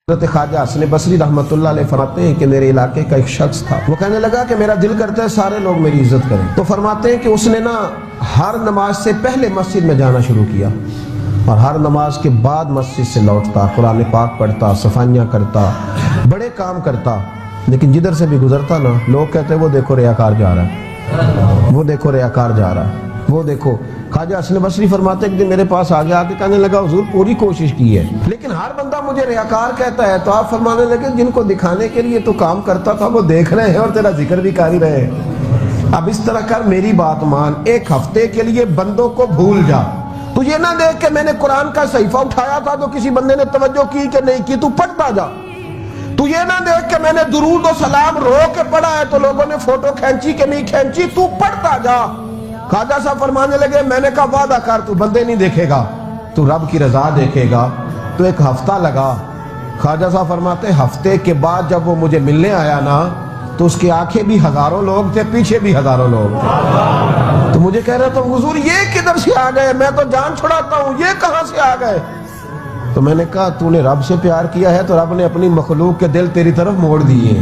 حضرت خواجہ حسن بصری رحمۃ اللہ علیہ فرماتے ہیں کہ میرے علاقے کا ایک شخص تھا، وہ کہنے لگا کہ میرا دل کرتا ہے سارے لوگ میری عزت کریں، تو فرماتے ہیں کہ اس نے ہر نماز سے پہلے مسجد میں جانا شروع کیا اور ہر نماز کے بعد مسجد سے لوٹتا، قرآن پاک پڑھتا، صفائیاں کرتا، بڑے کام کرتا، لیکن جدھر سے بھی گزرتا نا لوگ کہتے ہیں وہ دیکھو ریاکار جا رہا ہے، وہ دیکھو ریاکار جا رہا ہے، وہ دیکھو۔ خواجہ حسن بصری فرماتے ہیں کہ میرے پاس آگے آ کے کہنے لگا حضور پوری کوشش کی ہے لیکن ہر بندہ مجھے ریاکار کہتا ہے، تو آپ فرمانے لگے جن کو دکھانے کے لیے تو کام کرتا تھا وہ دیکھ رہے ہیں اور تیرا ذکر بھی کر ہی رہے ہیں۔ اب اس طرح کر، میری بات مان، ایک ہفتے کے لیے بندوں کو بھول جا، تو یہ نہ دیکھ کہ میں نے قرآن کا صحیفہ اٹھایا تھا تو کسی بندے نے توجہ کی کہ نہیں کی، تو پڑھتا جا۔ تو یہ نہ دیکھ کہ میں نے درود و سلام رو کے پڑھا ہے تو لوگوں نے فوٹو کھینچی کہ نہیں کھینچی، تو پڑھتا جا۔ خواجہ صاحب فرمانے لگے میں نے کہا وعدہ کر، تو بندے نہیں دیکھے گا، تو رب کی رضا دیکھے گا۔ تو ایک ہفتہ لگا۔ خواجہ صاحب فرماتے ہفتے کے بعد جب وہ مجھے ملنے آیا نا تو اس کی آنکھیں بھی ہزاروں لوگ تھے، پیچھے بھی ہزاروں لوگ تھے۔ تو مجھے کہہ رہا تھا حضور یہ کدھر سے آ گئے، میں تو جان چھڑاتا ہوں، یہ کہاں سے آ گئے؟ تو میں نے کہا تو نے رب سے پیار کیا ہے تو رب نے اپنی مخلوق کے دل تیری طرف موڑ دیے۔